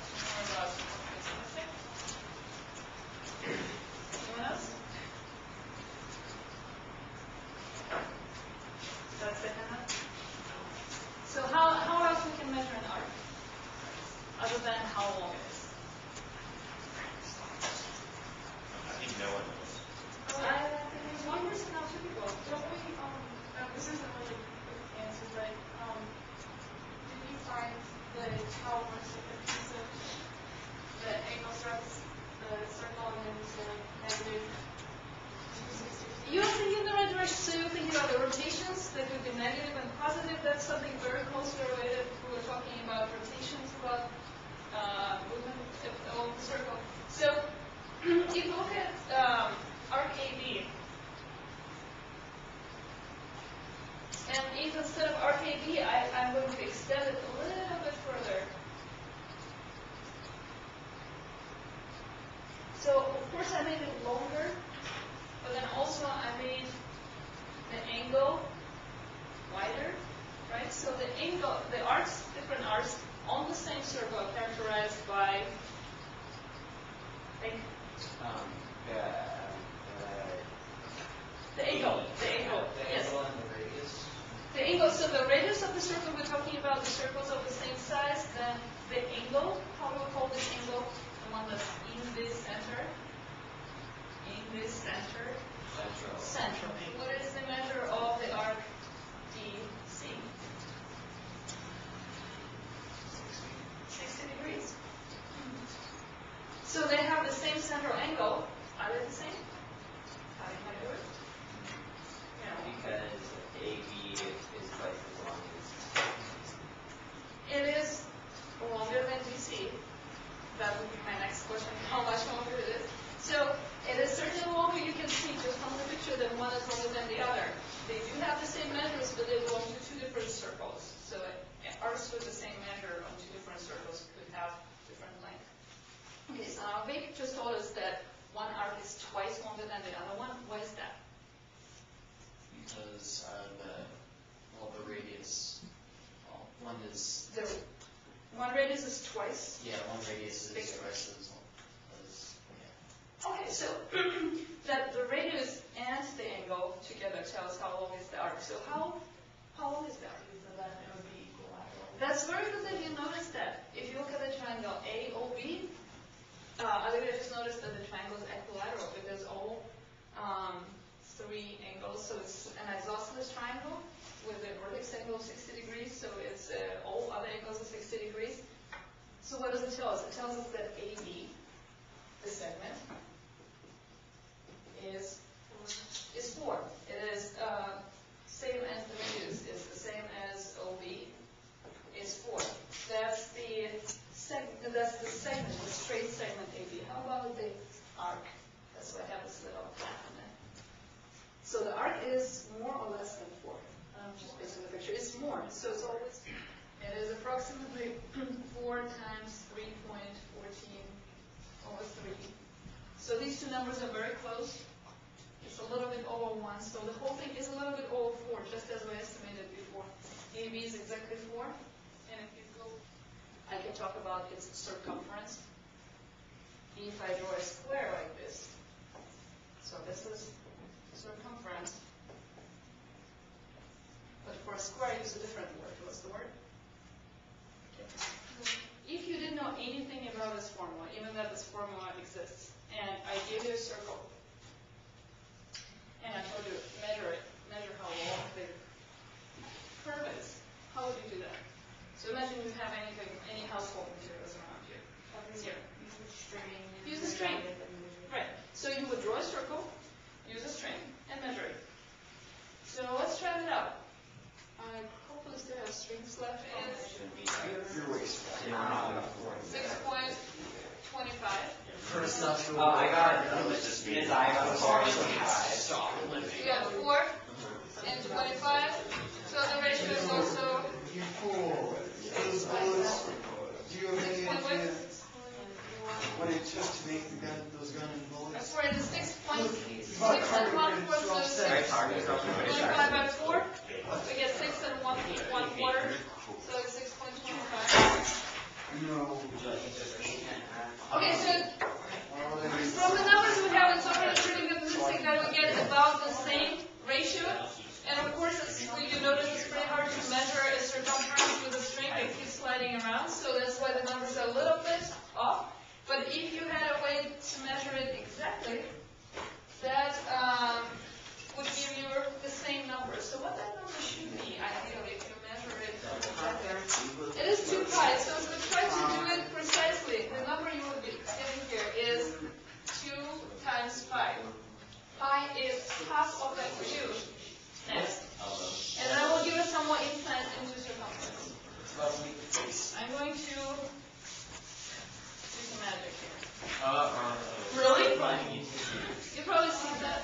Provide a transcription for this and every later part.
More about what's missing. Anyone else? That's it, Hannah? So how else we can measure an arc? Other than how long it is? I think no one knows. There's one person, now two people. Don't we, this isn't really a quick answer, but, did you find that how much of a piece of the angle starts the circle and then the negative 260? You're thinking the right direction, so you're thinking about the rotations that could be negative and positive. That's something very closely related. We were talking about rotations, about movement along the circle. So if you look at arc AB, and if instead of arc AB, I'm going to extend it a little bit further. So of course I made it longer, but then also I made the angle wider, right? So the angle, the arcs, different arcs on the same circle are characterized by the angle, yes. And the radius. The angle, so the radius of the circle, we're talking about the circles of the same size, then the angle, how do we call this angle? The one that's in this center. In this center. Central. What is the measure of the arc DC? 60 degrees. So they have the same central angle. Are they the same? How do you do it? Because AB is twice as long as It is longer than DC. That would be my next question, how much longer it is. So it is certainly longer. You can see just from the picture that one is longer than the other. They do have the same measures, but they belong to two different circles. So arcs with the same measure on two different circles could have different length. Okay, so our big just told us that one arc is twice longer than the other one. Why is that? Because the radius, well, one is, One radius is twice. yeah, one radius is Bigger. twice as long as, yeah. Okay, so that the radius and the angle together tell us how long is the arc. So how long is the arc? That's very good that you noticed that. If you look at the triangle AOB, I think I just noticed that the triangle is equilateral because all three angles, so it's an isosceles triangle with a vertex angle of 60 degrees, so it's all other angles of 60 degrees. So what does it tell us? It tells us that AB, the segment, is 4. It is same as the radius, is the same as OB, is 4. That's the segment, the straight segment AB. How about the arc? That's why I have this little flat on it. So the arc is more or less than 4. Just based on the picture, it's more. So it's always, it is approximately 4 times 3.14 over 3. So these two numbers are very close. It's a little bit over 1. So the whole thing is a little bit over 4, just as we estimated before. AB is exactly 4. And if you go, I can talk about its circumference. If I draw a square like this, so this is circumference. But for a square, use a different word. What's the word? If you didn't know anything about this formula, even that this formula exists, and I give you a circle, and I told you measure how long the curve is, how would you do that? So imagine you have any household materials around you. Here. Use a string. Right. So you would draw a circle, use a string, and measure it. So let's try it out. I hopefully still have strings left. your waist. 6.25. First up, I got it. I got 4.25. Stop living. You got 4 and 25. So the ratio is also You fool. Those bullets, do you have any 6.1. idea what it took to make those gun and bullets? For the 6 Look, 6 my and car 1 did fourth, so 12 6, seconds. 25 by 4. We get 6 and 1 quarter. So it's 6.25. No. Would you like me to repeat that? Okay, so Well, then we- from the numbers we have, it's already pretty convincing that we get about the same ratio. And of course, you notice it's pretty hard to measure a circumference with a string that keeps sliding around, so that's why the numbers are a little bit off. But if you had a way to measure it exactly, that would give you the same number. So what that number should be, ideally, if you measure it exactly. It is 2 pi, so if we try to do it precisely, the number you will be getting here is 2 times pi. Pi is half of that cube. Next. And that will give us some more insight into circumference. I'm going to do some magic here. Really? You probably see that.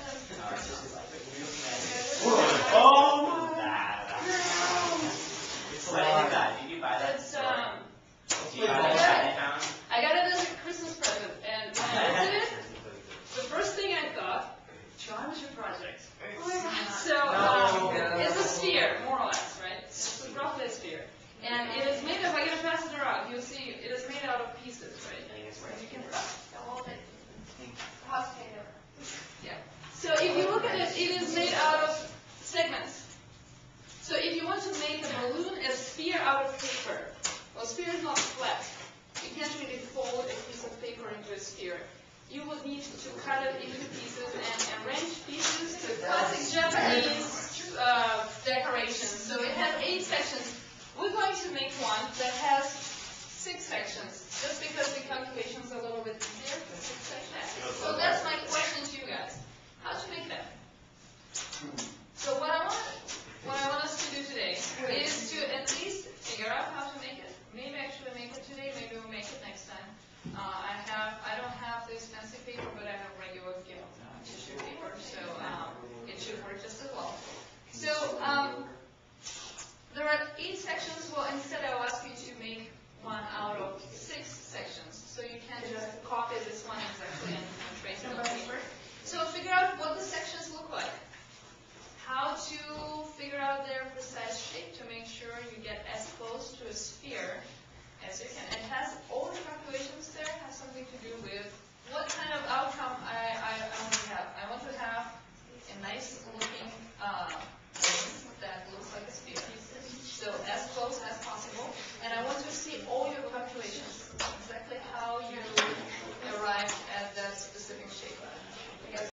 Oh! What did you buy? Did you buy that? It's, Did you buy that Chinatown? I got it as a Christmas present, and when I opened it, the first thing I thought, geometry project. So, it's a sphere, more or less, right? It's roughly a sphere. And it is made of, I'm going to pass it around, you'll see, it is made out of pieces, right? You can hold it. Yeah. So if you look at it, it is made out of segments. So if you want to make a balloon, a sphere out of paper, well, a sphere is not flat. You can't really fold a piece of paper into a sphere. You would need to cut it into pieces and arrange pieces to classic Japanese decorations. So it has 8 sections. We're going to make one that has 6 sections, just because the calculation's a little bit easier for 6 sections. So that's my question to you guys. How to make that? So what I want us to do today is to at least figure out how to make it. Maybe actually make it today, maybe we'll make it next time. I don't have this fancy paper, but I have regular tissue paper, so it should work just as well. So there are 8 sections. Well, instead I'll ask you to make one out of 6 sections. So you can just copy this one exactly and trace it on paper. So figure out what the sections look like. How to figure out their precise shape to make sure you get as close to a sphere as you can. It has all the calculations there, has something to do with what kind of outcome I want to have. I want to have a nice looking